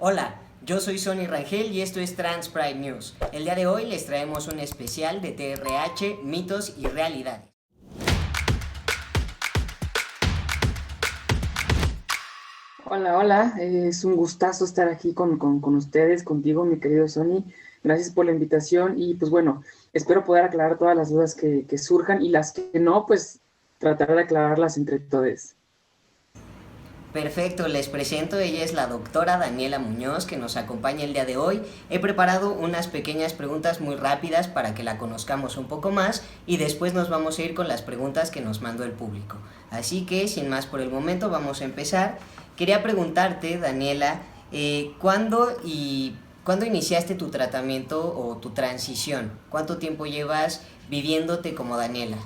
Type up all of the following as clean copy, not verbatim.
Hola, yo soy Sonny Rangel y esto es Trans Pride News. El día de hoy les traemos un especial de TRH, mitos y realidades. Hola, hola, es un gustazo estar aquí con ustedes, contigo, mi querido Sony. Gracias por la invitación y pues bueno, espero poder aclarar todas las dudas que surjan y las que no, pues tratar de aclararlas entre todos. Perfecto, les presento, ella es la doctora Daniela Muñoz que nos acompaña el día de hoy. He preparado unas pequeñas preguntas muy rápidas para que la conozcamos un poco más y después nos vamos a ir con las preguntas que nos mandó el público. Así que, sin más por el momento, vamos a empezar. Quería preguntarte, Daniela, ¿cuándo iniciaste tu tratamiento o tu transición? ¿Cuánto tiempo llevas viviéndote como Daniela?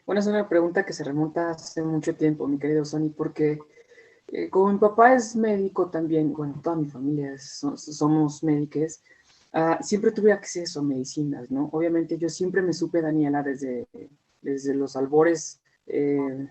Bueno, es una pregunta que se remonta hace mucho tiempo, mi querido Sony, porque como mi papá es médico también, bueno, toda mi familia somos médicos, siempre tuve acceso a medicinas, ¿no? Obviamente yo siempre me supe Daniela desde los albores de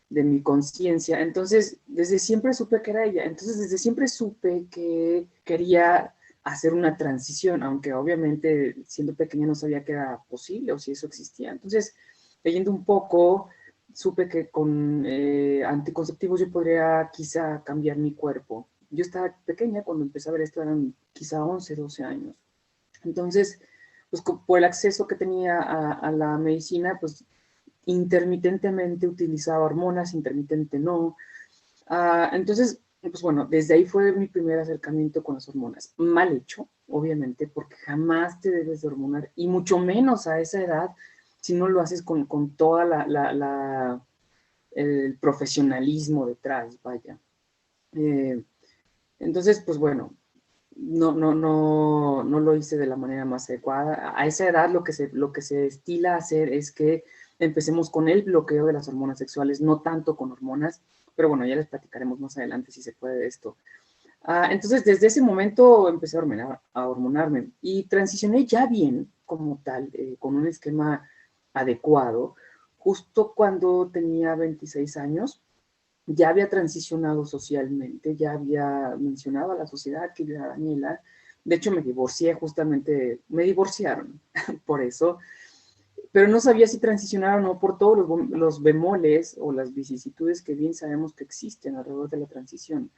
mi conciencia. Entonces, desde siempre supe que era ella. Entonces, desde siempre supe que quería hacer una transición, aunque obviamente siendo pequeña no sabía que era posible o si eso existía. Entonces, leyendo un poco, supe que con anticonceptivos yo podría quizá cambiar mi cuerpo. Yo estaba pequeña cuando empecé a ver esto, eran quizá 11 12 años. Entonces, pues por el acceso que tenía a la medicina, pues intermitentemente utilizaba hormonas, intermitente no. Entonces, pues bueno, desde ahí fue mi primer acercamiento con las hormonas. Mal hecho, obviamente, porque jamás te debes de hormonar, y mucho menos a esa edad, si no lo haces con toda el profesionalismo detrás, vaya. Eh, entonces, pues bueno, no lo hice de la manera más adecuada. A esa edad lo que se estila hacer es que empecemos con el bloqueo de las hormonas sexuales, no tanto con hormonas, pero bueno, ya les platicaremos más adelante si se puede de esto. Entonces, desde ese momento empecé a hormonarme y transicioné ya bien como tal, con un esquema adecuado, justo cuando tenía 26 años. Ya había transicionado socialmente, ya había mencionado a la sociedad que yo era Daniela. De hecho, me divorcié justamente, me divorciaron por eso, pero no sabía si transicionar o no por todos los bemoles o las vicisitudes que bien sabemos que existen alrededor de la transición.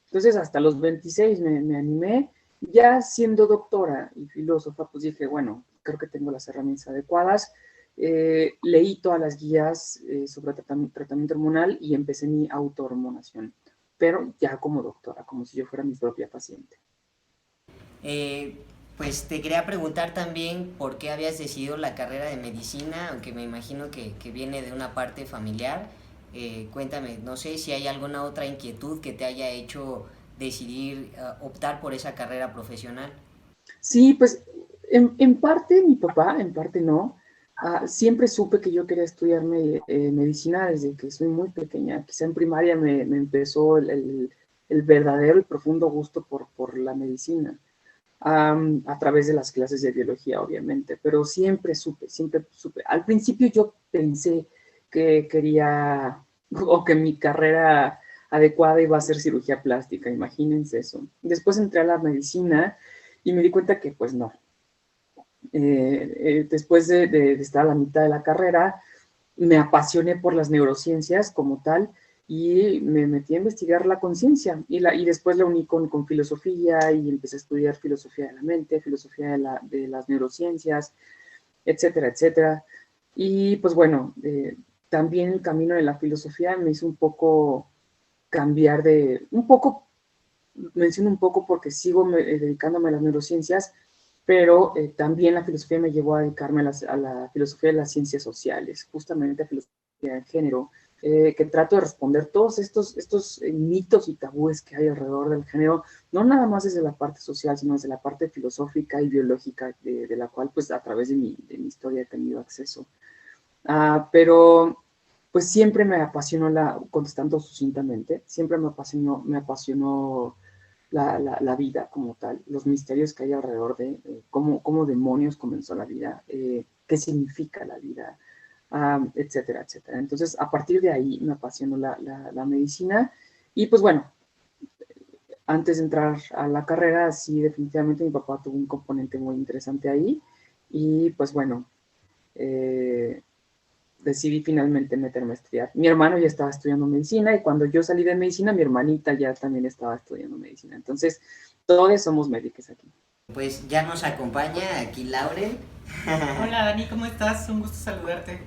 Entonces, hasta los 26 me animé, ya siendo doctora y filósofa, pues dije, bueno, creo que tengo las herramientas adecuadas. Leí todas las guías sobre tratamiento hormonal y empecé mi autohormonación, pero ya como doctora, como si yo fuera mi propia paciente. Eh, pues te quería preguntar también por qué habías decidido la carrera de medicina, aunque me imagino que viene de una parte familiar. Cuéntame, no sé si hay alguna otra inquietud que te haya hecho decidir optar por esa carrera profesional. Sí, pues en parte mi papá, en parte no. Siempre supe que yo quería estudiar medicina desde que soy muy pequeña. Quizá en primaria me empezó el verdadero y profundo gusto por la medicina, a través de las clases de biología, obviamente, pero siempre siempre supe. Al principio yo pensé que quería, o que mi carrera adecuada iba a ser cirugía plástica, imagínense eso. Después entré a la medicina y me di cuenta que pues no. Después de estar a la mitad de la carrera, me apasioné por las neurociencias como tal y me metí a investigar la conciencia y después la uní con filosofía y empecé a estudiar filosofía de la mente, filosofía de las neurociencias, etcétera, etcétera. Y pues bueno, también el camino de la filosofía me hizo un poco cambiar un poco, menciono un poco porque sigo dedicándome a las neurociencias, pero también la filosofía me llevó a dedicarme a la filosofía de las ciencias sociales, justamente a filosofía de género, que trato de responder todos estos mitos y tabúes que hay alrededor del género, no nada más desde la parte social, sino desde la parte filosófica y biológica, de la cual pues a través de mi historia he tenido acceso. Pero pues siempre me apasionó contestando sucintamente, siempre me apasionó la vida como tal, los misterios que hay alrededor de cómo demonios comenzó la vida, qué significa la vida, etcétera, etcétera. Entonces, a partir de ahí me apasionó la medicina y pues bueno, antes de entrar a la carrera, sí, definitivamente mi papá tuvo un componente muy interesante ahí. Y pues bueno, decidí finalmente meterme a estudiar. Mi hermano ya estaba estudiando medicina y cuando yo salí de medicina, mi hermanita ya también estaba estudiando medicina. Entonces, todos somos médicos aquí. Pues ya nos acompaña aquí Laurel. Hola Dani, ¿cómo estás? Un gusto saludarte.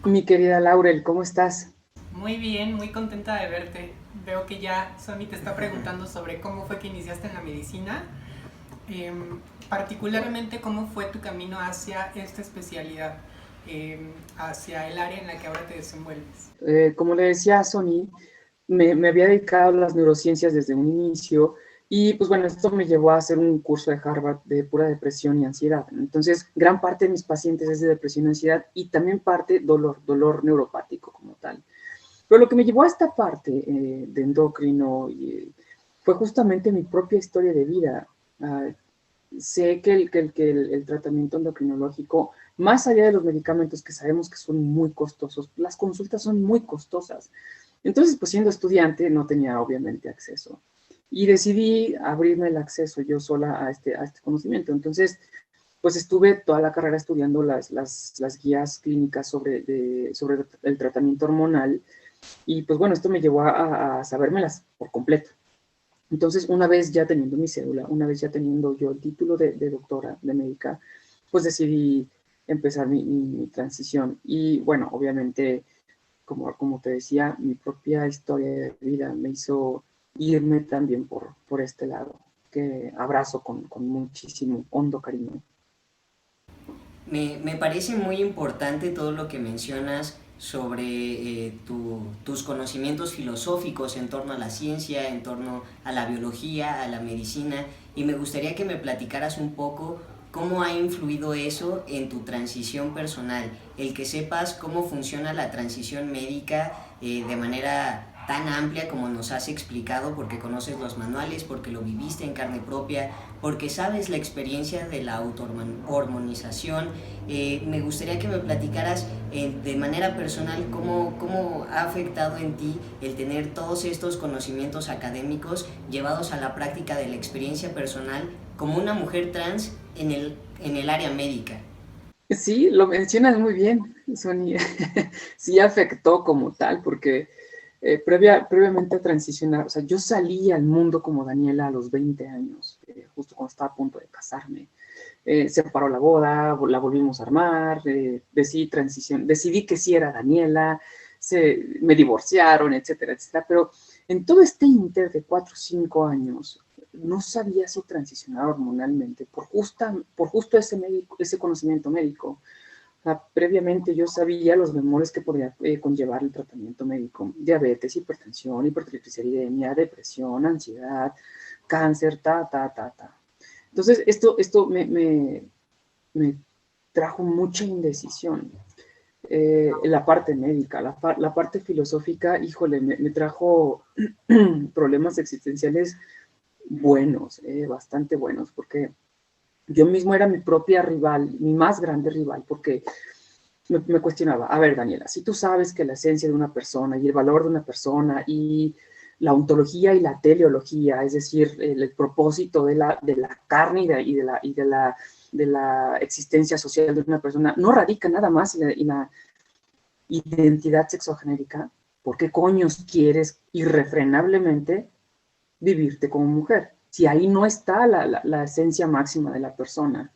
Mi querida Laurel, ¿cómo estás? Muy bien, muy contenta de verte. Veo que ya Sony te está preguntando sobre cómo fue que iniciaste en la medicina, particularmente cómo fue tu camino hacia esta especialidad, hacia el área en la que ahora te desenvuelves. Como le decía a Sony, me había dedicado a las neurociencias desde un inicio y pues bueno, esto me llevó a hacer un curso de Harvard de pura depresión y ansiedad. Entonces, gran parte de mis pacientes es de depresión y ansiedad y también parte dolor neuropático como tal. Pero lo que me llevó a esta parte de endocrino fue justamente mi propia historia de vida. Sé que el tratamiento endocrinológico, más allá de los medicamentos que sabemos que son muy costosos, las consultas son muy costosas. Entonces, pues siendo estudiante no tenía obviamente acceso. Y decidí abrirme el acceso yo sola a este conocimiento. Entonces, pues estuve toda la carrera estudiando las guías clínicas sobre el tratamiento hormonal y pues bueno, esto me llevó a sabérmelas por completo. Entonces, una vez ya teniendo mi cédula, una vez ya teniendo yo el título de doctora, de médica, pues decidí empezar mi transición. Y bueno, obviamente, como te decía, mi propia historia de vida me hizo irme también por este lado, que abrazo con muchísimo hondo cariño. Me parece muy importante todo lo que mencionas sobre tus conocimientos filosóficos en torno a la ciencia, en torno a la biología, a la medicina, y me gustaría que me platicaras un poco cómo ha influido eso en tu transición personal, el que sepas cómo funciona la transición médica de manera tan amplia como nos has explicado, porque conoces los manuales, porque lo viviste en carne propia, porque sabes la experiencia de la autohormonización. Me gustaría que me platicaras de manera personal cómo ha afectado en ti el tener todos estos conocimientos académicos llevados a la práctica de la experiencia personal como una mujer trans en el área médica. Sí, lo mencionas muy bien, Sonia. Sí afectó como tal, porque previamente a transicionar, o sea, yo salí al mundo como Daniela a los 20 años, justo cuando estaba a punto de casarme. Se paró la boda, la volvimos a armar, decidí que sí era Daniela, me divorciaron, etcétera, etcétera. Pero en todo este inter de 4 o 5 años, no sabía si transicionar hormonalmente por justo ese conocimiento médico. O sea, previamente yo sabía los bemoles que podía conllevar el tratamiento médico: diabetes, hipertensión, hipertrigliceridemia, depresión, ansiedad, cáncer, ta. Entonces, esto me trajo mucha indecisión. La parte médica, la parte filosófica, híjole, me trajo problemas existenciales buenos, bastante buenos, porque yo mismo era mi propia rival, mi más grande rival, porque me cuestionaba: a ver, Daniela, si tú sabes que la esencia de una persona y el valor de una persona y la ontología y la teleología, es decir, el propósito de la carne de la existencia social de una persona, no radica nada más en la identidad sexogenérica, ¿por qué coños quieres irrefrenablemente vivirte como mujer? Si ahí no está la esencia máxima de la persona.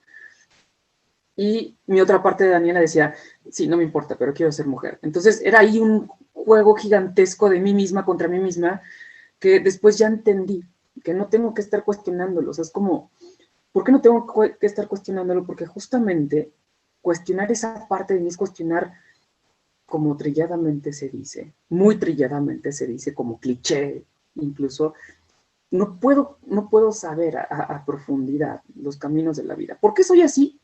Y mi otra parte de Daniela decía: sí, no me importa, pero quiero ser mujer. Entonces era ahí un juego gigantesco de mí misma contra mí misma, que después ya entendí que no tengo que estar cuestionándolo. O sea, es como, ¿por qué no tengo que estar cuestionándolo? Porque justamente cuestionar esa parte de mí es cuestionar, como trilladamente se dice, muy trilladamente se dice, como cliché incluso. No puedo saber a profundidad los caminos de la vida. ¿Por qué soy así?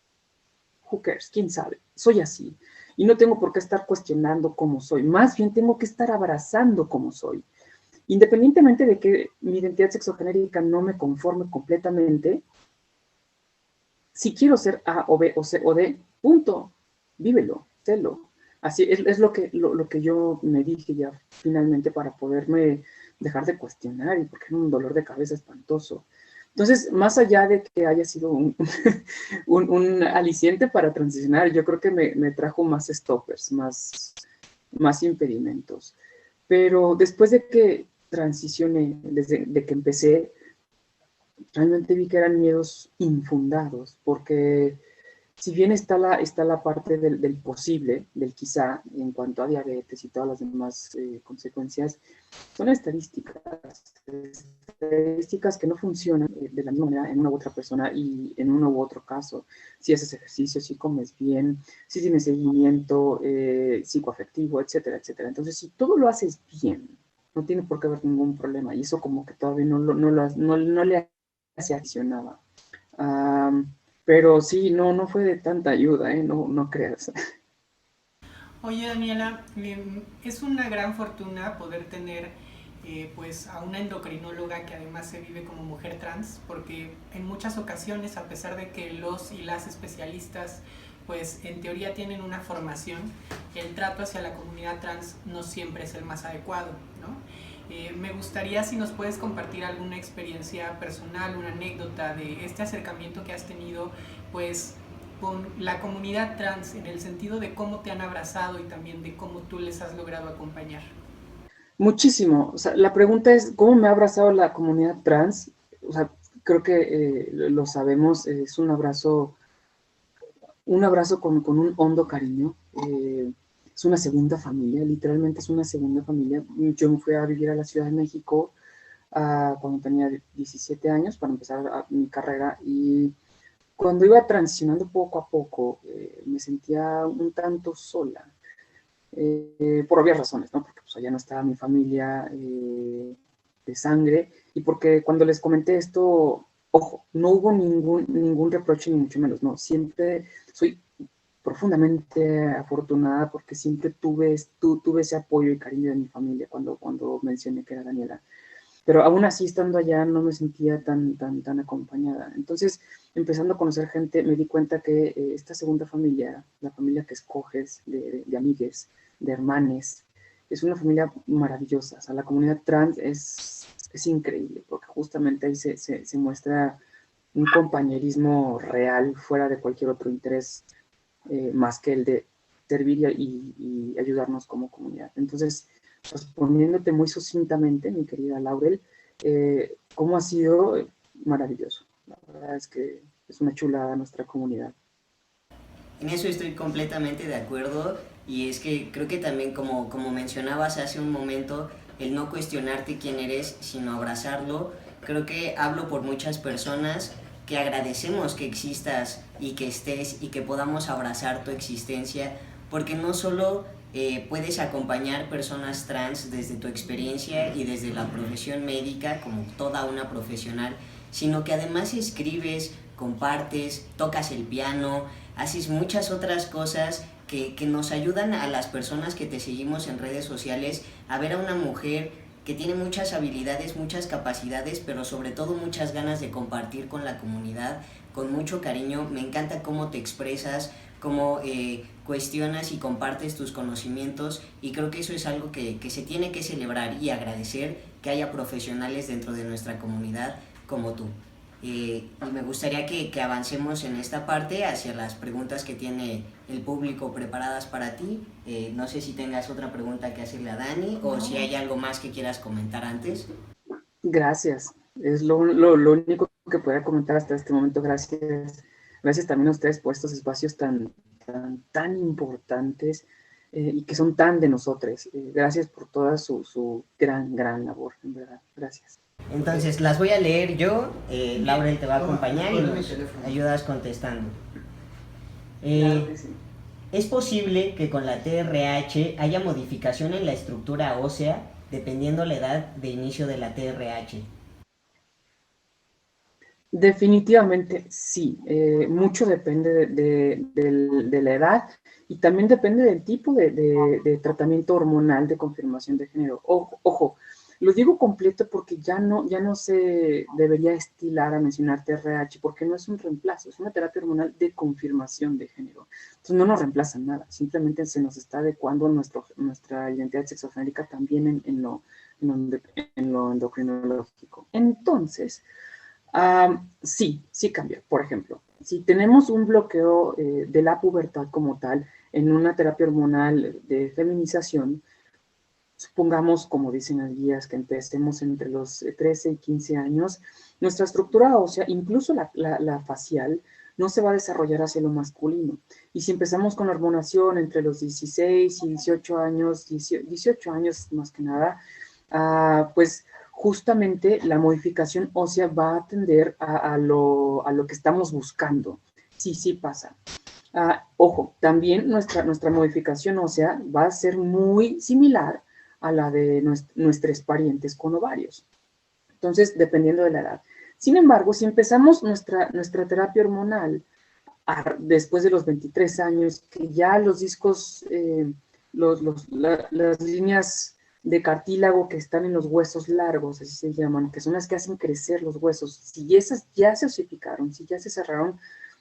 Who cares? ¿Quién sabe? Soy así. Y no tengo por qué estar cuestionando cómo soy. Más bien tengo que estar abrazando cómo soy. Independientemente de que mi identidad sexogenérica no me conforme completamente, si quiero ser A o B o C o D, punto. Vívelo, sélo. Así es lo que yo me dije ya finalmente para poderme dejar de cuestionar y porque era un dolor de cabeza espantoso. Entonces, más allá de que haya sido un aliciente para transicionar, yo creo que me trajo más stoppers, más impedimentos. Pero después de que transicioné, desde de que empecé, realmente vi que eran miedos infundados, porque si bien está la parte del posible, del quizá, en cuanto a diabetes y todas las demás consecuencias, son estadísticas que no funcionan de la misma manera en una u otra persona y en uno u otro caso. Si haces ejercicio, si comes bien, si tienes seguimiento psicoafectivo, etcétera, etcétera. Entonces, si todo lo haces bien, no tiene por qué haber ningún problema. Y eso como que todavía no le se accionaba. Pero sí, no fue de tanta ayuda, no creas. Oye, Daniela, es una gran fortuna poder tener pues a una endocrinóloga que además se vive como mujer trans, porque en muchas ocasiones, a pesar de que los y las especialistas pues en teoría tienen una formación, el trato hacia la comunidad trans no siempre es el más adecuado, ¿no? Me gustaría si nos puedes compartir alguna experiencia personal, una anécdota de este acercamiento que has tenido pues con la comunidad trans, en el sentido de cómo te han abrazado y también de cómo tú les has logrado acompañar. Muchísimo. O sea, la pregunta es, ¿cómo me ha abrazado la comunidad trans? O sea, creo que lo sabemos, es un abrazo con un hondo cariño. Es una segunda familia, literalmente es una segunda familia. Yo me fui a vivir a la Ciudad de México cuando tenía 17 años para empezar mi carrera y cuando iba transicionando poco a poco me sentía un tanto sola, por obvias razones, ¿no? Porque pues, allá no estaba mi familia de sangre y porque cuando les comenté esto, ojo, no hubo ningún reproche ni mucho menos, no, siempre soy profundamente afortunada porque siempre tuve ese apoyo y cariño de mi familia cuando mencioné que era Daniela. Pero aún así, estando allá, no me sentía tan acompañada. Entonces, empezando a conocer gente, me di cuenta que esta segunda familia, la familia que escoges, de amigues, de hermanes, es una familia maravillosa. O sea, la comunidad trans es increíble, porque justamente ahí se muestra un compañerismo real, fuera de cualquier otro interés, más que el de servir y ayudarnos como comunidad. Entonces, respondiéndote muy sucintamente, mi querida Laurel, cómo ha sido maravilloso. La verdad es que es una chulada nuestra comunidad. En eso estoy completamente de acuerdo y es que creo que también como mencionabas hace un momento, el no cuestionarte quién eres, sino abrazarlo, creo que hablo por muchas personas que agradecemos que existas y que estés y que podamos abrazar tu existencia, porque no solo puedes acompañar personas trans desde tu experiencia y desde la profesión médica como toda una profesional, sino que además escribes, compartes, tocas el piano, haces muchas otras cosas que nos ayudan a las personas que te seguimos en redes sociales a ver a una mujer que tiene muchas habilidades, muchas capacidades, pero sobre todo muchas ganas de compartir con la comunidad, con mucho cariño. Me encanta cómo te expresas, cómo cuestionas y compartes tus conocimientos y creo que eso es algo que se tiene que celebrar y agradecer que haya profesionales dentro de nuestra comunidad como tú. Y me gustaría que avancemos en esta parte hacia las preguntas que tiene el público preparadas para ti. No sé si tengas otra pregunta que hacerle a Dani o si hay algo más que quieras comentar antes. Gracias. Es lo único que pueda comentar hasta este momento. Gracias. Gracias también a ustedes por estos espacios tan importantes y que son tan de nosotros. Gracias por toda su gran labor, en verdad. Gracias. Entonces las voy a leer yo, Laurel te va a acompañar y nos ayudas contestando. Claro que sí. ¿Es posible que con la TRH haya modificación en la estructura ósea dependiendo la edad de inicio de la TRH? Definitivamente sí, mucho depende de la edad y también depende del tipo de tratamiento hormonal de confirmación de género. Ojo, lo digo completo porque ya no se debería estilar a mencionar TRH porque no es un reemplazo, es una terapia hormonal de confirmación de género. Entonces no nos reemplaza nada, simplemente se nos está adecuando nuestra identidad sexogenérica también en lo en lo endocrinológico. Entonces, sí cambia. Por ejemplo, si tenemos un bloqueo de la pubertad como tal en una terapia hormonal de feminización, supongamos, como dicen las guías, que empecemos entre los 13 y 15 años, nuestra estructura ósea, incluso la facial, no se va a desarrollar hacia lo masculino. Y si empezamos con la hormonación entre los 16 y 18 años, 18 años más que nada, pues justamente la modificación ósea va a tender a lo que estamos buscando. Sí pasa. Ojo, también nuestra modificación ósea va a ser muy similar a la de nuestros parientes con ovarios. Entonces, dependiendo de la edad. Sin embargo, si empezamos nuestra terapia hormonal después de los 23 años, que ya los discos, las líneas de cartílago que están en los huesos largos, así se llaman, que son las que hacen crecer los huesos, si esas ya se osificaron, si ya se cerraron,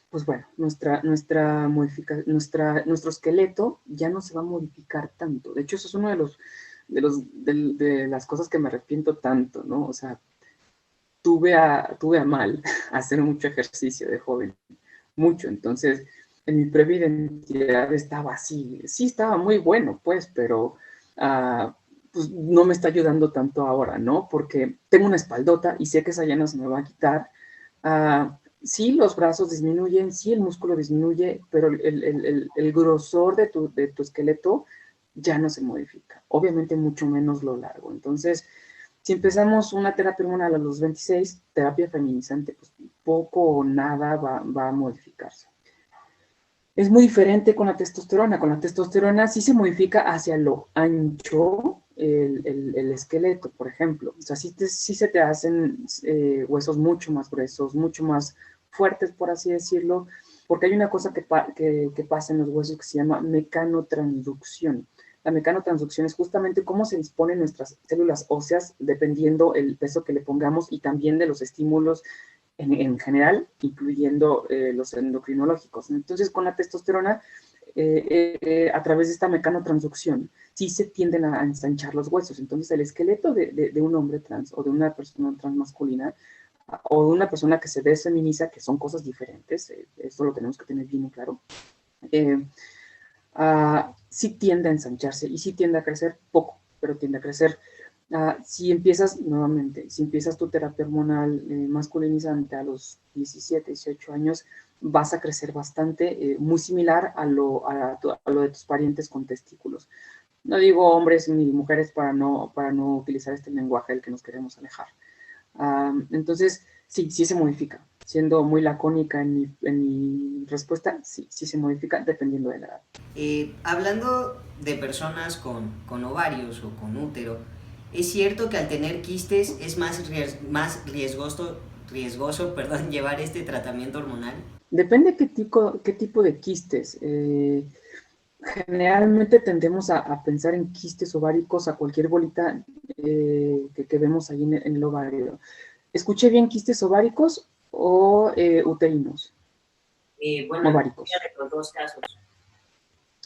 pues bueno, nuestro esqueleto ya no se va a modificar tanto. De hecho, eso es uno de las cosas que me arrepiento tanto, ¿no? O sea, tuve a mal hacer mucho ejercicio de joven, mucho. Entonces, en mi previa identidad estaba así, sí estaba muy bueno, pues, pero pues no me está ayudando tanto ahora, ¿no? Porque tengo una espaldota y sé que esa ya no se me va a quitar. Sí, los brazos disminuyen, sí, el músculo disminuye, pero el grosor de tu esqueleto ya no se modifica. Obviamente mucho menos lo largo. Entonces, si empezamos una terapia hormonal a los 26, terapia feminizante, pues poco o nada va a modificarse. Es muy diferente con la testosterona. Con la testosterona sí se modifica hacia lo ancho el esqueleto, por ejemplo. O sea, sí se te hacen huesos mucho más gruesos, mucho más fuertes, por así decirlo, porque hay una cosa que pasa en los huesos que se llama mecanotransducción. La mecanotransducción es justamente cómo se disponen nuestras células óseas dependiendo el peso que le pongamos y también de los estímulos en general, incluyendo los endocrinológicos. Entonces, con la testosterona, a través de esta mecanotransducción, sí se tienden a ensanchar los huesos. Entonces, el esqueleto de un hombre trans o de una persona transmasculina o de una persona que se desfeminiza, que son cosas diferentes, esto lo tenemos que tener bien claro, sí tiende a ensancharse y sí tiende a crecer poco, pero tiende a crecer. Si empiezas tu terapia hormonal masculinizante a los 17, 18 años, vas a crecer bastante, muy similar a lo de tus parientes con testículos. No digo hombres ni mujeres para no utilizar este lenguaje del que nos queremos alejar. Entonces, sí se modifica. Siendo muy lacónica en mi respuesta, sí se modifica dependiendo de la edad. Hablando de personas con ovarios o con útero, ¿es cierto que al tener quistes es más riesgoso llevar este tratamiento hormonal? Depende qué tipo de quistes. Generalmente tendemos a pensar en quistes ováricos, a cualquier bolita que vemos ahí en el ovario. ¿Escuché bien quistes ováricos o uterinos? Bueno, ováricos. De los dos casos.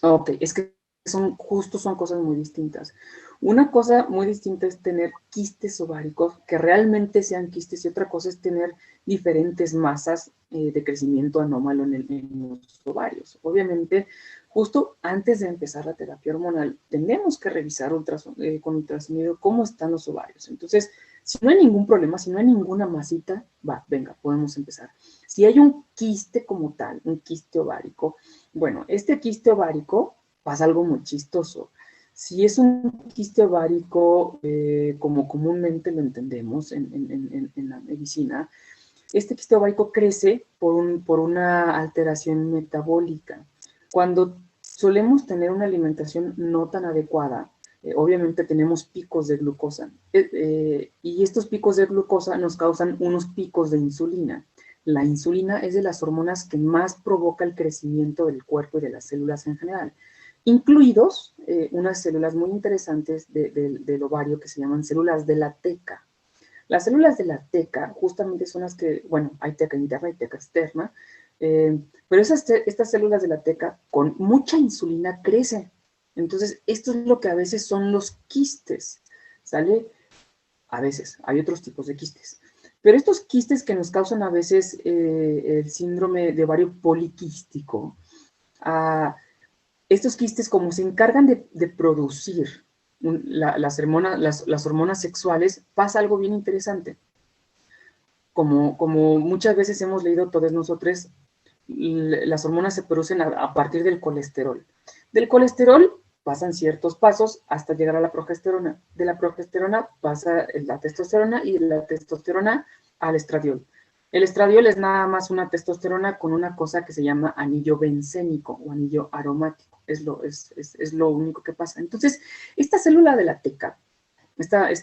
Ok, es que son cosas muy distintas. Una cosa muy distinta es tener quistes ováricos, que realmente sean quistes, y otra cosa es tener diferentes masas de crecimiento anómalo en los ovarios. Obviamente, justo antes de empezar la terapia hormonal, tenemos que revisar con ultrasonido cómo están los ovarios. Entonces, si no hay ningún problema, si no hay ninguna masita, venga, podemos empezar. Si hay un quiste como tal, un quiste ovárico, bueno, este quiste ovárico pasa algo muy chistoso. Si es un quiste ovárico, como comúnmente lo entendemos en la medicina, este quiste ovárico crece por una alteración metabólica. Cuando solemos tener una alimentación no tan adecuada, obviamente tenemos picos de glucosa, y estos picos de glucosa nos causan unos picos de insulina. La insulina es de las hormonas que más provoca el crecimiento del cuerpo y de las células en general, incluidos unas células muy interesantes del ovario que se llaman células de la teca. Las células de la teca justamente son las que, bueno, hay teca interna y teca externa, pero estas células de la teca con mucha insulina crecen. Entonces, esto es lo que a veces son los quistes, ¿sale? A veces, hay otros tipos de quistes. Pero estos quistes que nos causan a veces el síndrome de ovario poliquístico, estos quistes como se encargan de producir las hormonas sexuales, pasa algo bien interesante. Como muchas veces hemos leído todos nosotros, las hormonas se producen a partir del colesterol. Del colesterol pasan ciertos pasos hasta llegar a la progesterona. De la progesterona pasa la testosterona y de la testosterona al estradiol. El estradiol es nada más una testosterona con una cosa que se llama anillo bencénico o anillo aromático. Es lo único que pasa. Entonces, esta célula de la teca,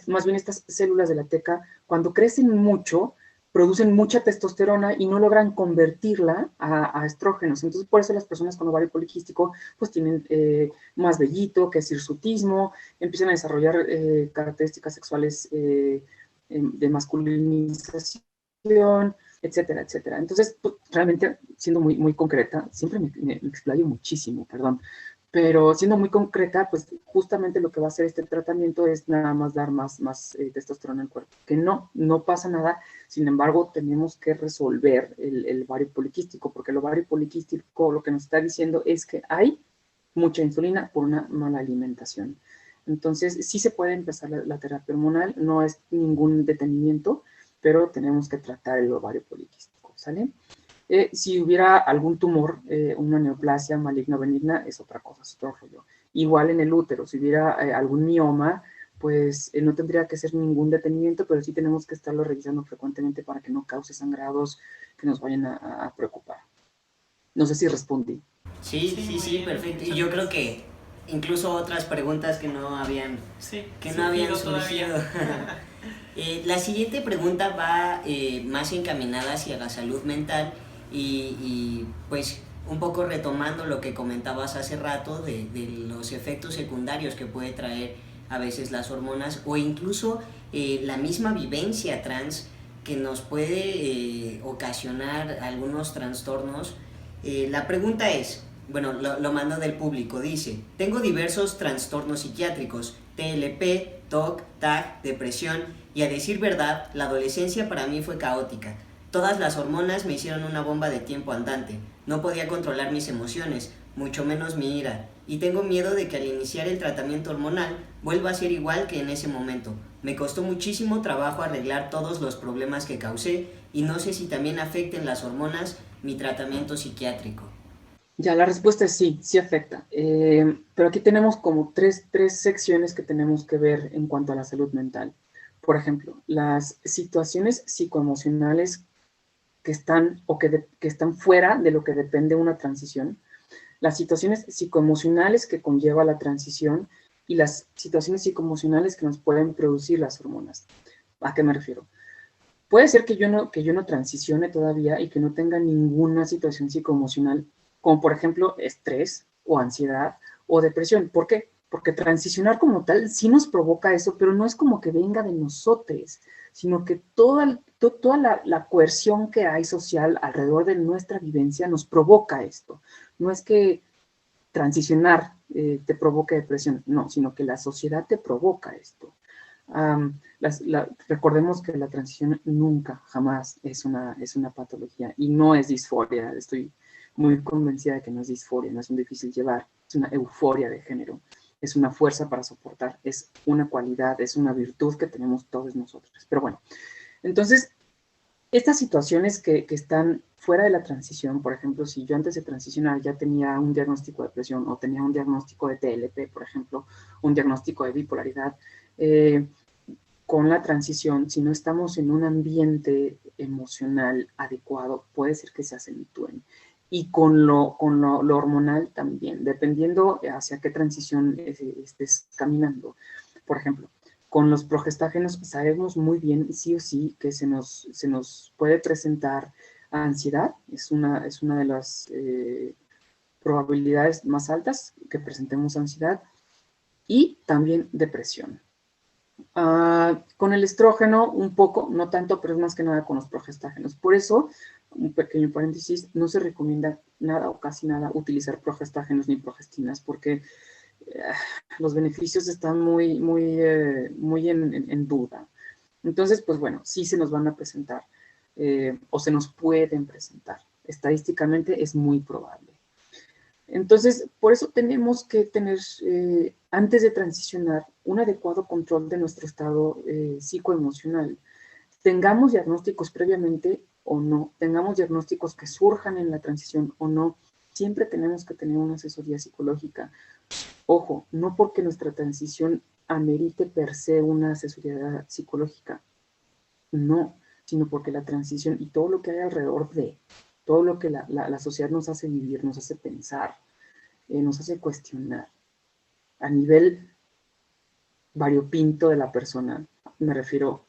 más bien estas células de la teca, cuando crecen mucho, producen mucha testosterona y no logran convertirla a estrógenos. Entonces, por eso las personas con ovario poliquístico pues tienen más vellito, que es hirsutismo, empiezan a desarrollar características sexuales de masculinización, etcétera, etcétera. Entonces, pues, realmente, siendo muy concreta, siempre me explayo muchísimo, perdón, pero siendo muy concreta, pues justamente lo que va a hacer este tratamiento es nada más dar más testosterona al cuerpo. Que no pasa nada, sin embargo, tenemos que resolver el ovario poliquístico, porque el ovario poliquístico lo que nos está diciendo es que hay mucha insulina por una mala alimentación. Entonces, sí se puede empezar la terapia hormonal, no es ningún detenimiento, pero tenemos que tratar el ovario poliquístico, ¿sale? Si hubiera algún tumor, una neoplasia maligna o benigna, es otra cosa, es otro rollo. Igual en el útero, si hubiera algún mioma, pues no tendría que ser ningún detenimiento, pero sí tenemos que estarlo revisando frecuentemente para que no cause sangrados que nos vayan a preocupar. No sé si respondí. Sí, perfecto. Y yo creo que incluso otras preguntas que no habían surgido. La siguiente pregunta va más encaminada hacia la salud mental y pues un poco retomando lo que comentabas hace rato de los efectos secundarios que puede traer a veces las hormonas o incluso la misma vivencia trans que nos puede ocasionar algunos trastornos. La pregunta es, bueno, lo mando del público, dice: tengo diversos trastornos psiquiátricos, TLP, TOC, TAG, depresión, y a decir verdad, la adolescencia para mí fue caótica. Todas las hormonas me hicieron una bomba de tiempo andante. No podía controlar mis emociones, mucho menos mi ira, y tengo miedo de que al iniciar el tratamiento hormonal vuelva a ser igual que en ese momento. Me costó muchísimo trabajo arreglar todos los problemas que causé y no sé si también afecten las hormonas mi tratamiento psiquiátrico. Ya, la respuesta es sí, sí afecta. Pero aquí tenemos como tres secciones que tenemos que ver en cuanto a la salud mental. Por ejemplo, las situaciones psicoemocionales que están que están fuera de lo que depende una transición, las situaciones psicoemocionales que conlleva la transición y las situaciones psicoemocionales que nos pueden producir las hormonas. ¿A qué me refiero? Puede ser que yo no transicione todavía y que no tenga ninguna situación psicoemocional, como por ejemplo estrés o ansiedad o depresión. ¿Por qué? Porque transicionar como tal sí nos provoca eso, pero no es como que venga de nosotros, sino que toda la coerción que hay social alrededor de nuestra vivencia nos provoca esto. No es que transicionar te provoque depresión, no, sino que la sociedad te provoca esto. Recordemos que la transición nunca, jamás es una patología y no es disforia. Estoy muy convencida de que no es disforia, no es un difícil llevar, es una euforia de género, es una fuerza para soportar, es una cualidad, es una virtud que tenemos todos nosotros. Pero bueno, entonces, estas situaciones que están fuera de la transición, por ejemplo, si yo antes de transicionar ya tenía un diagnóstico de depresión o tenía un diagnóstico de TLP, por ejemplo, un diagnóstico de bipolaridad, con la transición, si no estamos en un ambiente emocional adecuado, puede ser que se acentúen. Y con lo hormonal también, dependiendo hacia qué transición estés caminando. Por ejemplo, con los progestágenos sabemos muy bien, sí o sí, que se nos puede presentar ansiedad. Es una de las probabilidades más altas que presentemos ansiedad. Y también depresión. Con el estrógeno un poco, no tanto, pero es más que nada con los progestágenos. Por eso, un pequeño paréntesis, no se recomienda nada o casi nada utilizar progestágenos ni progestinas porque los beneficios están muy en duda. Entonces, pues bueno, sí se nos van a presentar o se nos pueden presentar. Estadísticamente es muy probable. Entonces, por eso tenemos que tener, antes de transicionar, un adecuado control de nuestro estado psicoemocional. Tengamos diagnósticos previamente o no, tengamos diagnósticos que surjan en la transición o no, siempre tenemos que tener una asesoría psicológica. Ojo, no porque nuestra transición amerite per se una asesoría psicológica, no, sino porque la transición y todo lo que hay alrededor de, todo lo que la sociedad nos hace vivir, nos hace pensar, nos hace cuestionar a nivel variopinto de la persona, me refiero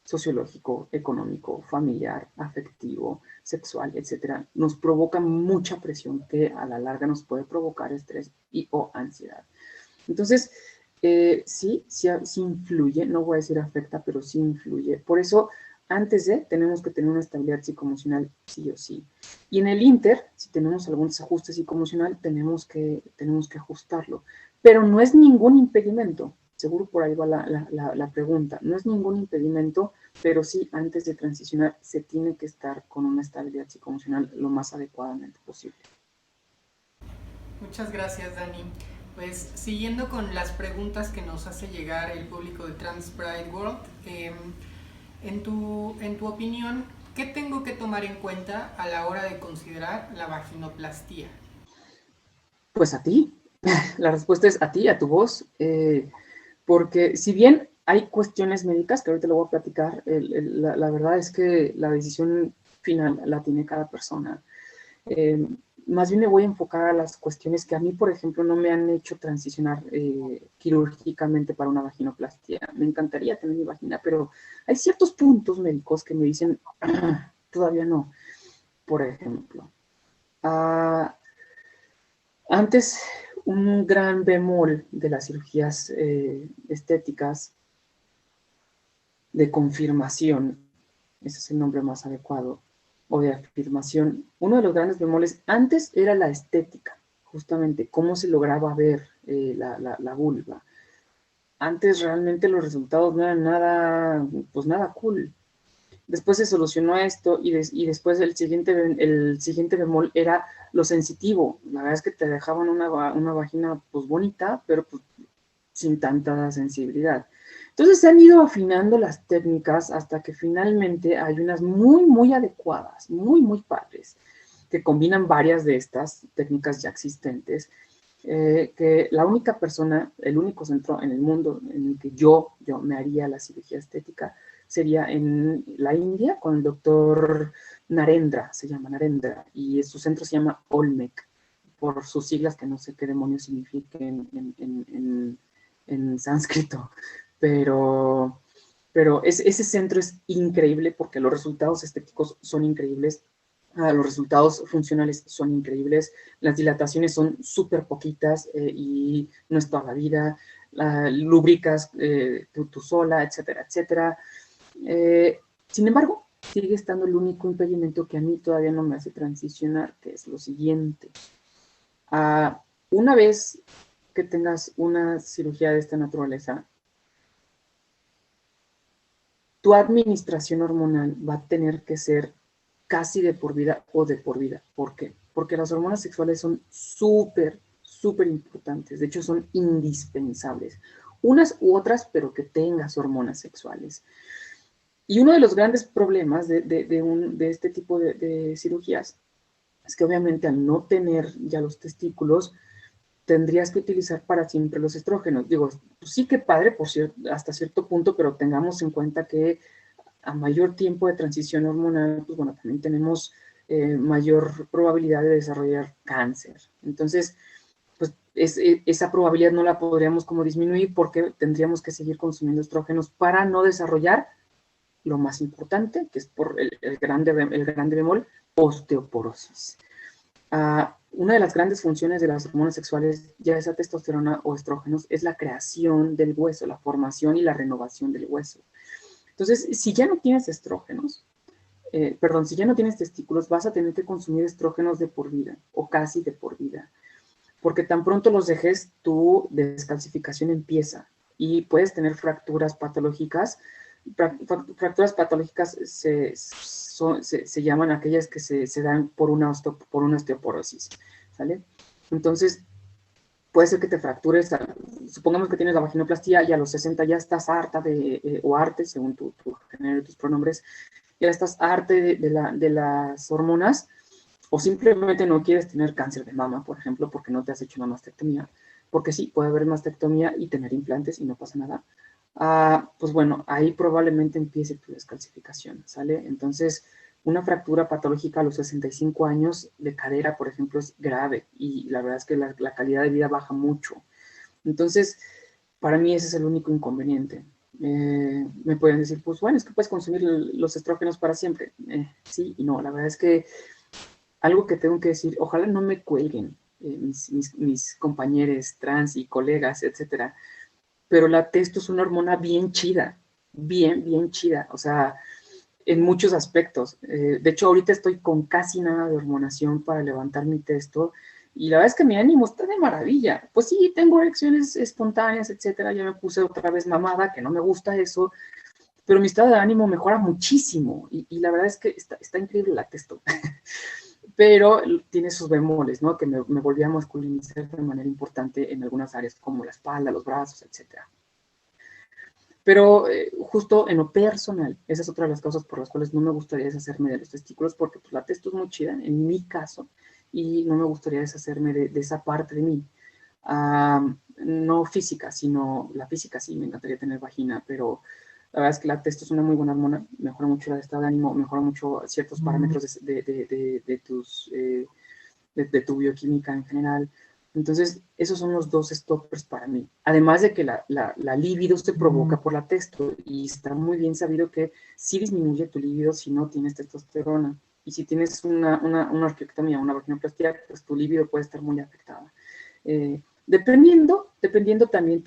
sociológico, económico, familiar, afectivo, sexual, etcétera, nos provoca mucha presión que a la larga nos puede provocar estrés y o ansiedad. Entonces, sí influye, no voy a decir afecta, pero sí influye. Por eso, antes de, tenemos que tener una estabilidad psicoemocional sí o sí. Y en el inter, si tenemos algún desajuste psicoemocional, tenemos que ajustarlo. Pero no es ningún impedimento. Seguro por ahí va la pregunta. No es ningún impedimento, pero sí, antes de transicionar, se tiene que estar con una estabilidad psicoemocional lo más adecuadamente posible. Muchas gracias, Dani. Pues siguiendo con las preguntas que nos hace llegar el público de Trans Pride World, en tu opinión, ¿qué tengo que tomar en cuenta a la hora de considerar la vaginoplastía? Pues a ti. La respuesta es a ti, a tu voz. Porque si bien hay cuestiones médicas, que ahorita lo voy a platicar, la verdad es que la decisión final la tiene cada persona. Más bien me voy a enfocar a las cuestiones que a mí, por ejemplo, no me han hecho transicionar quirúrgicamente para una vaginoplastia. Me encantaría tener mi vagina, pero hay ciertos puntos médicos que me dicen, todavía no. Por ejemplo, antes un gran bemol de las cirugías estéticas de confirmación, ese es el nombre más adecuado, o de afirmación. Uno de los grandes bemoles antes era la estética, justamente, cómo se lograba ver la vulva. Antes realmente los resultados no eran nada, pues nada cool. Después se solucionó esto y después el siguiente bemol era lo sensitivo. La verdad es que te dejaban una vagina pues bonita, pero pues sin tanta sensibilidad. Entonces se han ido afinando las técnicas hasta que finalmente hay unas muy, muy adecuadas, muy, muy padres, que combinan varias de estas técnicas ya existentes, que la única persona, el único centro en el mundo en el que yo me haría la cirugía estética sería en la India con el doctor Narendra, se llama Narendra, y su centro se llama Olmec, por sus siglas que no sé qué demonios signifiquen en sánscrito, pero ese centro es increíble porque los resultados estéticos son increíbles, los resultados funcionales son increíbles, las dilataciones son súper poquitas y no es toda la vida, lubricas tú sola, etcétera, etcétera. Sin embargo, sigue estando el único impedimento que a mí todavía no me hace transicionar, que es lo siguiente. Una vez que tengas una cirugía de esta naturaleza, tu administración hormonal va a tener que ser casi de por vida o de por vida. ¿Por qué? Porque las hormonas sexuales son súper, súper importantes. De hecho, son indispensables. Unas u otras, pero que tengas hormonas sexuales. Y uno de los grandes problemas de este tipo de cirugías es que obviamente al no tener ya los testículos, tendrías que utilizar para siempre los estrógenos. Digo, pues sí que padre hasta cierto punto, pero tengamos en cuenta que a mayor tiempo de transición hormonal, pues bueno, también tenemos mayor probabilidad de desarrollar cáncer. Entonces, pues esa probabilidad no la podríamos como disminuir porque tendríamos que seguir consumiendo estrógenos para no desarrollar lo más importante, que es por el grande bemol, osteoporosis. Una de las grandes funciones de las hormonas sexuales, ya sea testosterona o estrógenos, es la creación del hueso, la formación y la renovación del hueso. Entonces, si ya no tienes estrógenos, si ya no tienes testículos, vas a tener que consumir estrógenos de por vida o casi de por vida, porque tan pronto los dejes, tu descalcificación empieza y puedes tener fracturas patológicas Fracturas patológicas se llaman aquellas que se dan por una osteoporosis, ¿sale? Entonces, puede ser que te fractures, supongamos que tienes la vaginoplastia y a los 60 ya estás harta o arte, según tu género y tus pronombres, ya estás arte de las hormonas, o simplemente no quieres tener cáncer de mama, por ejemplo, porque no te has hecho una mastectomía, porque sí, puede haber mastectomía y tener implantes y no pasa nada. Pues bueno, ahí probablemente empiece tu descalcificación, ¿sale? Entonces, una fractura patológica a los 65 años de cadera, por ejemplo, es grave y la verdad es que la calidad de vida baja mucho. Entonces, para mí ese es el único inconveniente. Me pueden decir, pues bueno, es que puedes consumir los estrógenos para siempre. Sí y no, la verdad es que algo que tengo que decir, ojalá no me cuelguen mis compañeros trans y colegas, etcétera, pero la testo es una hormona bien chida, bien chida, o sea, en muchos aspectos. De hecho, ahorita estoy con casi nada de hormonación para levantar mi testo y la verdad es que mi ánimo está de maravilla. Pues sí, tengo erecciones espontáneas, etcétera, ya me puse otra vez mamada, que no me gusta eso, pero mi estado de ánimo mejora muchísimo y la verdad es que está increíble la testo. Pero tiene sus bemoles, ¿no? Que me volví a masculinizar de manera importante en algunas áreas como la espalda, los brazos, etcétera. Pero justo en lo personal, esa es otra de las causas por las cuales no me gustaría deshacerme de los testículos, porque pues, la testo es muy chida, en mi caso, y no me gustaría deshacerme de esa parte de mí. No física, sino la física sí, me encantaría tener vagina, pero la verdad es que la testo es una muy buena hormona, mejora mucho el estado de ánimo, mejora mucho ciertos parámetros de tu bioquímica en general. Entonces, esos son los dos stoppers para mí. Además de que la libido se provoca por la testo y está muy bien sabido que sí disminuye tu libido si no tienes testosterona. Y si tienes una orquiectomía, una vaginoplastia, pues tu libido puede estar muy afectada. Dependiendo también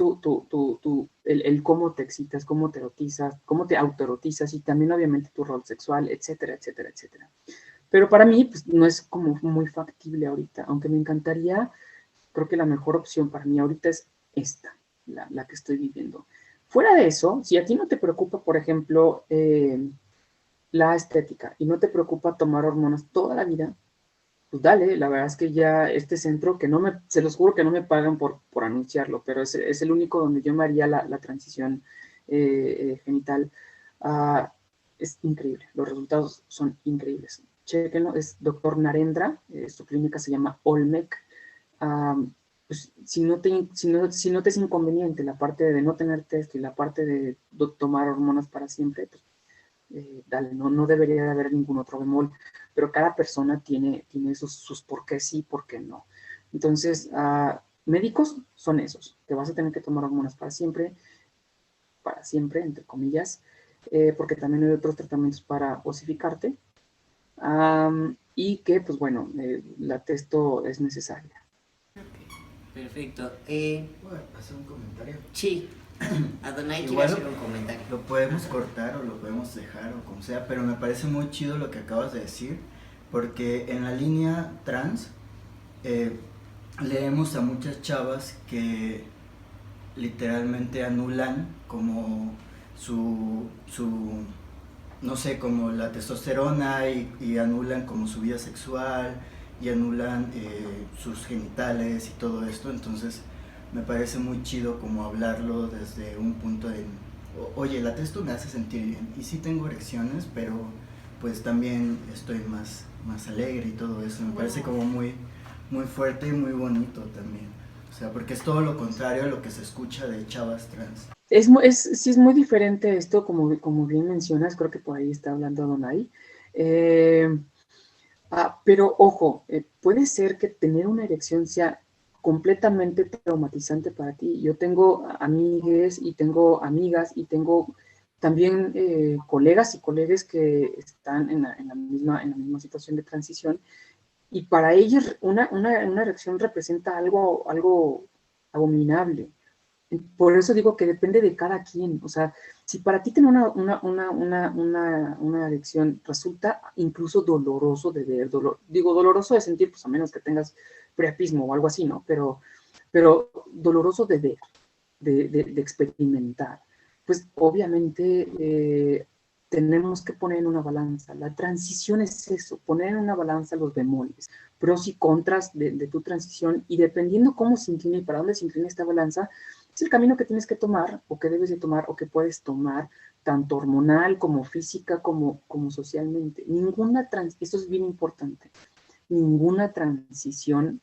el cómo te excitas, cómo te erotizas, cómo te autoerotizas y también obviamente tu rol sexual, etcétera, etcétera, etcétera. Pero para mí pues, no es como muy factible ahorita, aunque me encantaría, creo que la mejor opción para mí ahorita es esta, la que estoy viviendo. Fuera de eso, si a ti no te preocupa, por ejemplo, la estética y no te preocupa tomar hormonas toda la vida, pues dale, la verdad es que ya este centro, que se los juro que no me pagan por anunciarlo, pero es el único donde yo me haría la transición genital, es increíble, los resultados son increíbles. Chequenlo, es Dr. Narendra, su clínica se llama Olmec. Pues, si no te es inconveniente la parte de no tener testo y la parte de tomar hormonas para siempre, pues dale, no debería de haber ningún otro bemol, pero cada persona tiene sus por qué sí, por qué no. Entonces, médicos son esos, que vas a tener que tomar hormonas para siempre, entre comillas, porque también hay otros tratamientos para osificarte, y que, pues bueno, la testo es necesaria. Perfecto. ¿Puedo hacer un comentario? Sí, Adonai quiere Igual hacer un comentario. Lo podemos cortar o lo podemos dejar o como sea, pero me parece muy chido lo que acabas de decir, porque en la línea trans leemos a muchas chavas que literalmente anulan como no sé, como la testosterona y anulan como su vida sexual y anulan sus genitales y todo esto. Entonces me parece muy chido como hablarlo desde un punto de, oye, la testo me hace sentir bien y sí tengo erecciones, pero pues también estoy más alegre y todo eso. Me parece como muy fuerte y muy bonito también. O sea, porque es todo lo contrario a lo que se escucha de chavas trans. Sí es muy diferente esto, como bien mencionas, creo que por ahí está hablando Adonai. Pero ojo, puede ser que tener una erección sea completamente traumatizante para ti. Yo tengo amigues y tengo amigas y tengo también colegas y colegas que están en la misma situación de transición y para ellos una erección representa algo abominable. Por eso digo que depende de cada quien. O sea, si para ti tener una erección resulta incluso doloroso de ver, doloroso de sentir, pues a menos que tengas priapismo o algo así, ¿no? Pero doloroso de ver, de experimentar. pues obviamente tenemos que poner en una balanza. La transición es eso, poner en una balanza los bemoles, pros y contras de tu transición, y dependiendo cómo se inclina y para dónde se inclina esta balanza, es el camino que tienes que tomar o que debes de tomar o que puedes tomar, tanto hormonal como física como socialmente. Esto es bien importante, ninguna transición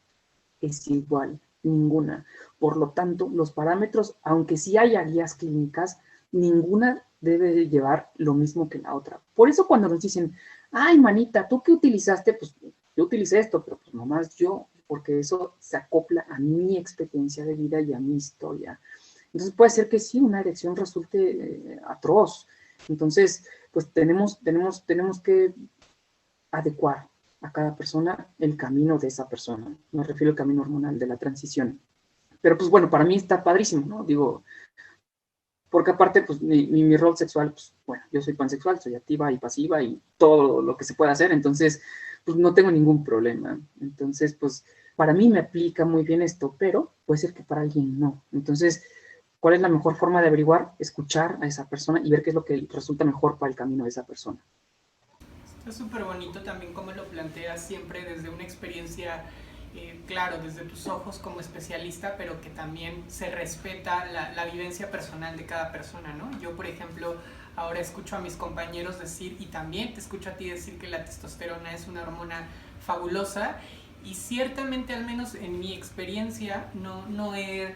es igual, ninguna. Por lo tanto, los parámetros, aunque sí haya guías clínicas, ninguna debe llevar lo mismo que la otra. Por eso cuando nos dicen, ay, manita, ¿tú qué utilizaste? Pues yo utilicé esto, pero pues nomás yo, porque eso se acopla a mi experiencia de vida y a mi historia. Entonces puede ser que sí, una erección resulte atroz. Entonces, pues tenemos que adecuar a cada persona el camino de esa persona. Me refiero al camino hormonal de la transición. Pero pues bueno, para mí está padrísimo, ¿no? Digo, porque aparte, pues mi rol sexual, pues bueno, yo soy pansexual, soy activa y pasiva y todo lo que se pueda hacer, entonces, pues no tengo ningún problema. Entonces, pues para mí me aplica muy bien esto, pero puede ser que para alguien no. Entonces, ¿cuál es la mejor forma de averiguar? Escuchar a esa persona y ver qué es lo que resulta mejor para el camino de esa persona. Está súper bonito también cómo lo planteas siempre desde una experiencia, claro, desde tus ojos como especialista, pero que también se respeta la vivencia personal de cada persona, ¿no? Yo, por ejemplo, ahora escucho a mis compañeros decir, y también te escucho a ti decir, que la testosterona es una hormona fabulosa, y ciertamente, al menos en mi experiencia, no he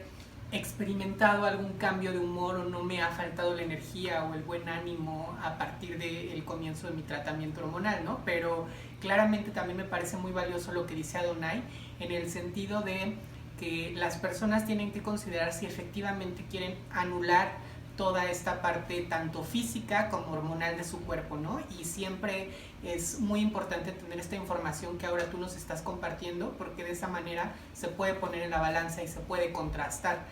experimentado algún cambio de humor o no me ha faltado la energía o el buen ánimo a partir del comienzo de mi tratamiento hormonal, ¿no? Pero claramente también me parece muy valioso lo que dice Adonai, en el sentido de que las personas tienen que considerar si efectivamente quieren anular toda esta parte tanto física como hormonal de su cuerpo, ¿no? Y siempre es muy importante tener esta información que ahora tú nos estás compartiendo, porque de esa manera se puede poner en la balanza y se puede contrastar.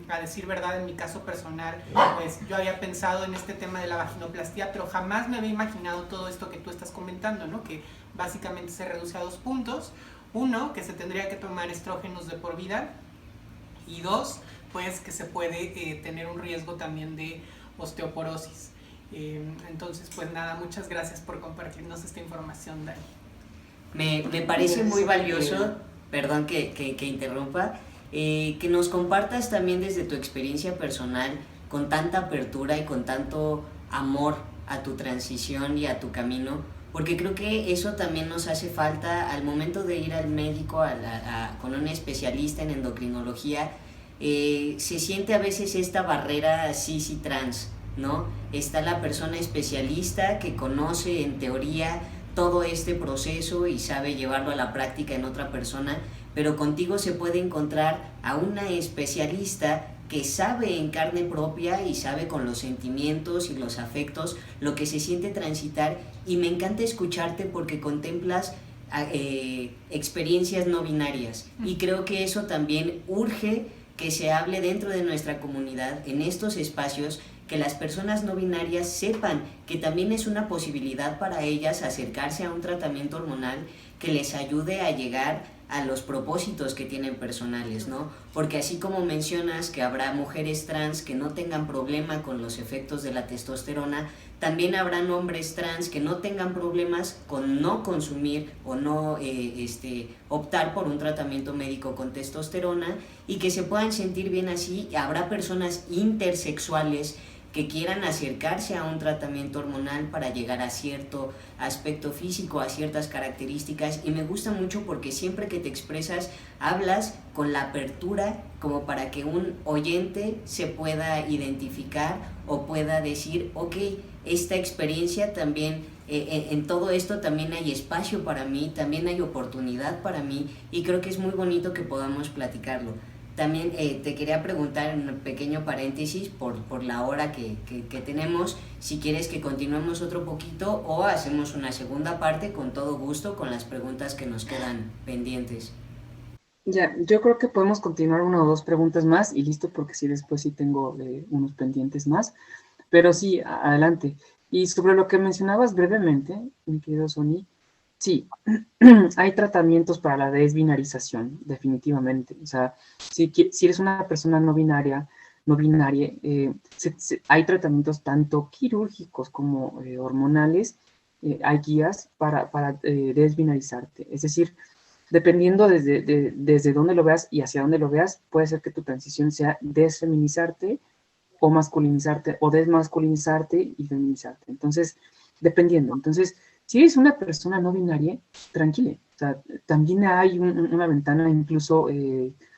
A decir verdad, en mi caso personal, pues yo había pensado en este tema de la vaginoplastia, pero jamás me había imaginado todo esto que tú estás comentando, ¿no? Que básicamente se reduce a 2 puntos. Uno, que se tendría que tomar estrógenos de por vida, y 2, pues que se puede tener un riesgo también de osteoporosis. Entonces, pues nada, muchas gracias por compartirnos esta información, Dani. Me parece muy valioso, perdón que interrumpa, que nos compartas también desde tu experiencia personal, con tanta apertura y con tanto amor a tu transición y a tu camino, porque creo que eso también nos hace falta al momento de ir al médico, con un especialista en endocrinología. Se siente a veces esta barrera cis y trans, ¿no? Está la persona especialista que conoce en teoría todo este proceso y sabe llevarlo a la práctica en otra persona, pero contigo se puede encontrar a una especialista que sabe en carne propia y sabe con los sentimientos y los afectos lo que se siente transitar, y me encanta escucharte porque contemplas experiencias no binarias, y creo que eso también urge que se hable dentro de nuestra comunidad, en estos espacios, que las personas no binarias sepan que también es una posibilidad para ellas acercarse a un tratamiento hormonal que les ayude a llegar a los propósitos que tienen personales, ¿no? Porque así como mencionas que habrá mujeres trans que no tengan problema con los efectos de la testosterona, también habrán hombres trans que no tengan problemas con no consumir o no optar por un tratamiento médico con testosterona, y que se puedan sentir bien así. Habrá personas intersexuales que quieran acercarse a un tratamiento hormonal para llegar a cierto aspecto físico, a ciertas características, y me gusta mucho porque siempre que te expresas hablas con la apertura como para que un oyente se pueda identificar o pueda decir, ok, esta experiencia también, en todo esto también hay espacio para mí, también hay oportunidad para mí, y creo que es muy bonito que podamos platicarlo. También te quería preguntar, en un pequeño paréntesis, por la hora que tenemos, si quieres que continuemos otro poquito o hacemos una segunda parte, con todo gusto, con las preguntas que nos quedan pendientes. Ya, yo creo que podemos continuar 1 o 2 preguntas más y listo, porque sí, después sí tengo unos pendientes más, pero sí, adelante. Y sobre lo que mencionabas brevemente, mi querido Sony, sí, hay tratamientos para la desbinarización, definitivamente. O sea, si eres una persona no binaria, no binaria, hay tratamientos tanto quirúrgicos como hormonales, hay guías para desbinarizarte. Es decir, dependiendo desde dónde lo veas y hacia dónde lo veas, puede ser que tu transición sea desfeminizarte o masculinizarte, o desmasculinizarte y feminizarte. Entonces, dependiendo. Entonces, si eres una persona no binaria, tranquila. O sea, también hay una ventana incluso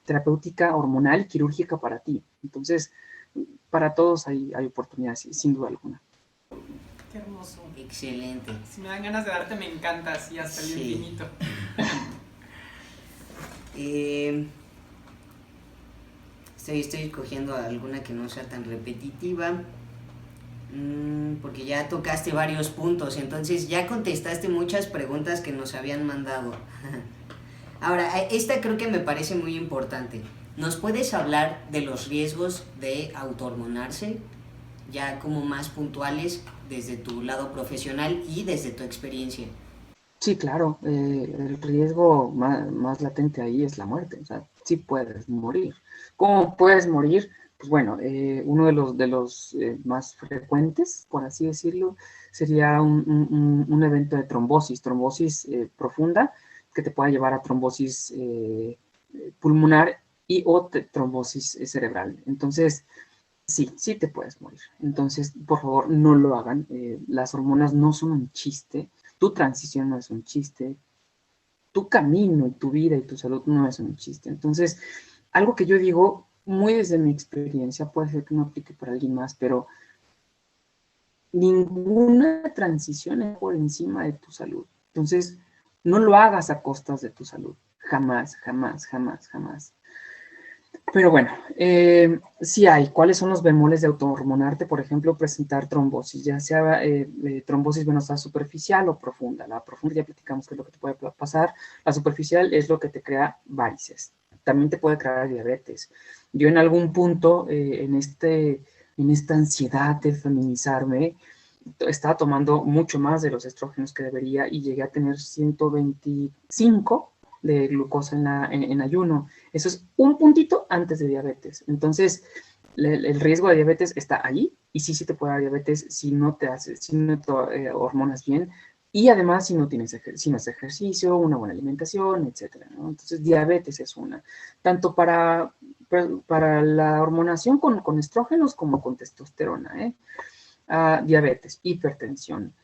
terapéutica, hormonal y quirúrgica para ti. Entonces, para todos hay oportunidades, sin duda alguna. Qué hermoso. Excelente. Si me dan ganas de darte, me encanta, así hasta el infinito. Estoy escogiendo alguna que no sea tan repetitiva, porque ya tocaste varios puntos, entonces ya contestaste muchas preguntas que nos habían mandado. Ahora, esta creo que me parece muy importante. ¿Nos puedes hablar de los riesgos de autohormonarse, ya como más puntuales desde tu lado profesional y desde tu experiencia? Sí, claro, el riesgo más latente ahí es la muerte, o sea, sí puedes morir. ¿Cómo puedes morir? Pues bueno, uno de los más frecuentes, por así decirlo, sería un evento de trombosis profunda, que te pueda llevar a trombosis pulmonar y o trombosis cerebral. Entonces, sí te puedes morir. Entonces, por favor, no lo hagan. Las hormonas no son un chiste. Tu transición no es un chiste, tu camino y tu vida y tu salud no es un chiste. Entonces, algo que yo digo, muy desde mi experiencia, puede ser que no aplique para alguien más, pero ninguna transición es por encima de tu salud. Entonces, no lo hagas a costas de tu salud. Jamás, jamás, jamás, jamás. Pero bueno, sí hay. ¿Cuáles son los bemoles de autohormonarte? Por ejemplo, presentar trombosis, ya sea trombosis venosa superficial o profunda. La profunda ya platicamos qué es lo que te puede pasar. La superficial es lo que te crea varices. También te puede crear diabetes. Yo en algún punto, en esta ansiedad de feminizarme, estaba tomando mucho más de los estrógenos que debería y llegué a tener 125 de glucosa en ayuno. Eso es un puntito antes de diabetes. Entonces, el riesgo de diabetes está ahí y sí te puede dar diabetes si no te hormonas bien y además si no haces ejercicio, una buena alimentación, etcétera, ¿no? Entonces, diabetes es una. Tanto para la hormonación con estrógenos como con testosterona, diabetes, hipertensión,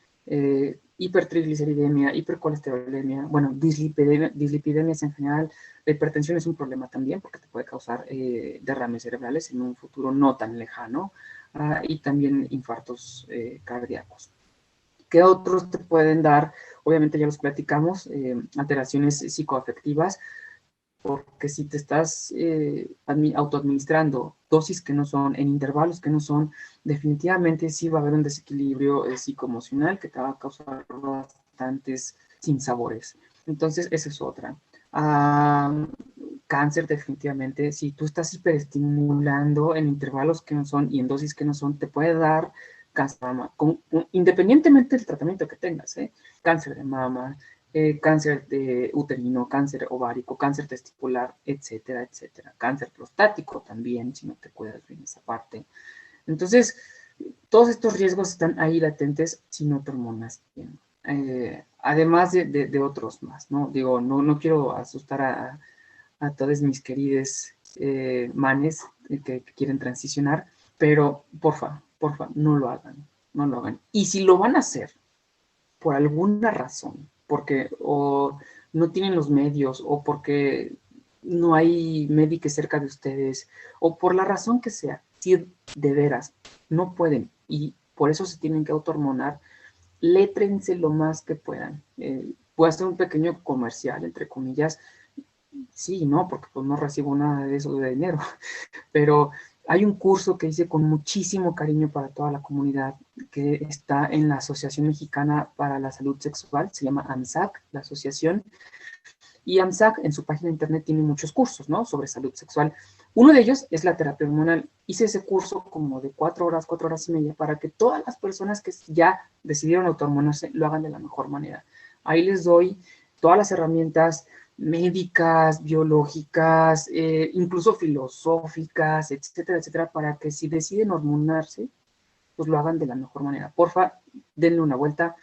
hipertrigliceridemia, hipercolesterolemia, bueno, dislipidemias en general. La hipertensión es un problema también porque te puede causar derrames cerebrales en un futuro no tan lejano, y también infartos cardíacos. ¿Qué otros te pueden dar? Obviamente ya los platicamos, alteraciones psicoafectivas, porque si te estás autoadministrando dosis que no son, en intervalos que no son, definitivamente sí va a haber un desequilibrio psicoemocional que te va a causar bastantes sinsabores. Entonces, esa es otra. Cáncer, definitivamente, si tú estás hiperestimulando en intervalos que no son y en dosis que no son, te puede dar cáncer de mama, independientemente del tratamiento que tengas, cáncer de mama, cáncer de uterino, cáncer ovárico, cáncer testicular, etcétera, etcétera. Cáncer prostático también, si no te cuidas bien esa parte. Entonces, todos estos riesgos están ahí latentes si no te hormonas bien. Además de otros más, ¿no? Digo, no quiero asustar a todos mis queridos manes que quieren transicionar, pero porfa, no lo hagan, no lo hagan. Y si lo van a hacer por alguna razón, porque o no tienen los medios, o porque no hay médico cerca de ustedes, o por la razón que sea, si de veras no pueden y por eso se tienen que autohormonar, létrense lo más que puedan. Voy a hacer un pequeño comercial, entre comillas. Sí, no, porque pues no recibo nada de eso de dinero, pero hay un curso que hice con muchísimo cariño para toda la comunidad que está en la Asociación Mexicana para la Salud Sexual, se llama AMSAC, la asociación, y AMSAC en su página de internet tiene muchos cursos, ¿no?, sobre salud sexual. Uno de ellos es la terapia hormonal. Hice ese curso como de 4 horas y media, para que todas las personas que ya decidieron autohormonarse lo hagan de la mejor manera. Ahí les doy todas las herramientas médicas, biológicas, incluso filosóficas, etcétera, etcétera, para que si deciden hormonarse, pues lo hagan de la mejor manera. Porfa, denle una vuelta.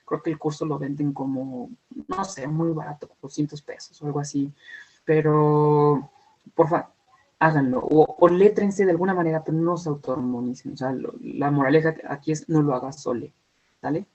Creo que el curso lo venden como, no sé, muy barato, 200 pesos o algo así. Pero, porfa, háganlo. O létrense de alguna manera, pero no se autohormonicen. O sea, la moraleja aquí es no lo hagas sole. ¿Sale?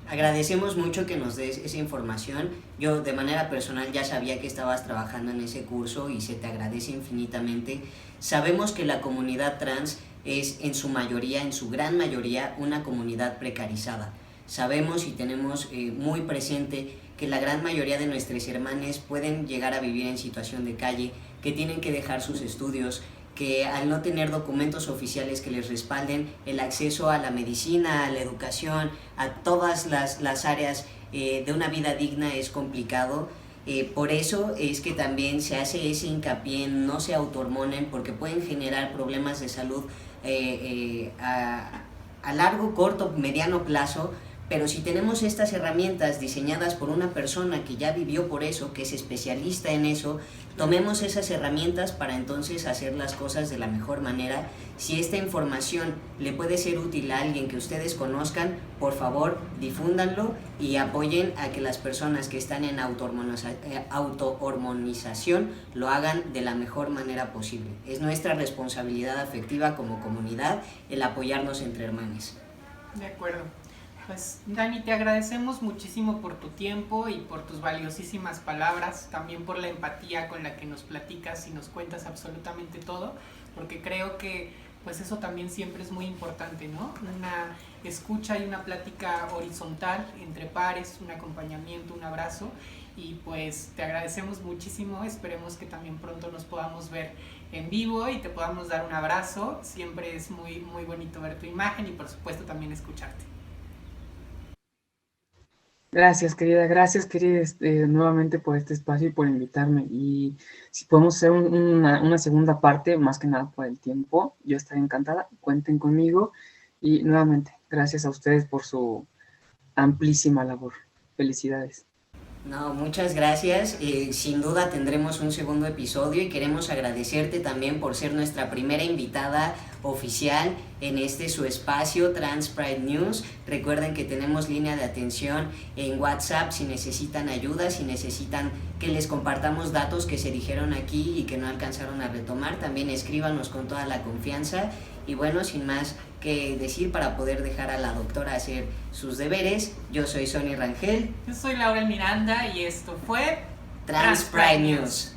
Agradecemos mucho que nos des esa información. Yo de manera personal ya sabía que estabas trabajando en ese curso y se te agradece infinitamente. Sabemos que la comunidad trans es en su mayoría, en su gran mayoría, una comunidad precarizada. Sabemos y tenemos muy presente que la gran mayoría de nuestros hermanos pueden llegar a vivir en situación de calle, que tienen que dejar sus estudios, que al no tener documentos oficiales que les respalden el acceso a la medicina, a la educación, a todas las áreas de una vida digna es complicado. Por eso es que también se hace ese hincapié en no se autohormonen, porque pueden generar problemas de salud a largo, corto, mediano plazo. Pero si tenemos estas herramientas diseñadas por una persona que ya vivió por eso, que es especialista en eso, tomemos esas herramientas para entonces hacer las cosas de la mejor manera. Si esta información le puede ser útil a alguien que ustedes conozcan, por favor, difúndanlo y apoyen a que las personas que están en autohormonización lo hagan de la mejor manera posible. Es nuestra responsabilidad afectiva como comunidad el apoyarnos entre hermanos. De acuerdo. Pues Dani, te agradecemos muchísimo por tu tiempo y por tus valiosísimas palabras, también por la empatía con la que nos platicas y nos cuentas absolutamente todo, porque creo que pues eso también siempre es muy importante, ¿no? Una escucha y una plática horizontal entre pares, un acompañamiento, un abrazo, y pues te agradecemos muchísimo. Esperemos que también pronto nos podamos ver en vivo y te podamos dar un abrazo. Siempre es muy, muy bonito ver tu imagen y por supuesto también escucharte. Gracias, querida, nuevamente por este espacio y por invitarme. Y si podemos hacer una segunda parte, más que nada por el tiempo, yo estaré encantada. Cuenten conmigo. Y nuevamente, gracias a ustedes por su amplísima labor. Felicidades. No, muchas gracias. Sin duda tendremos un segundo episodio y queremos agradecerte también por ser nuestra primera invitada oficial en su espacio Trans Pride News. Recuerden que tenemos línea de atención en WhatsApp si necesitan ayuda, si necesitan que les compartamos datos que se dijeron aquí y que no alcanzaron a retomar. También escríbanos con toda la confianza. Y bueno, sin más que decir, para poder dejar a la doctora hacer sus deberes, yo soy Sonny Rangel. Yo soy Laurel Miranda y esto fue Trans Pride News.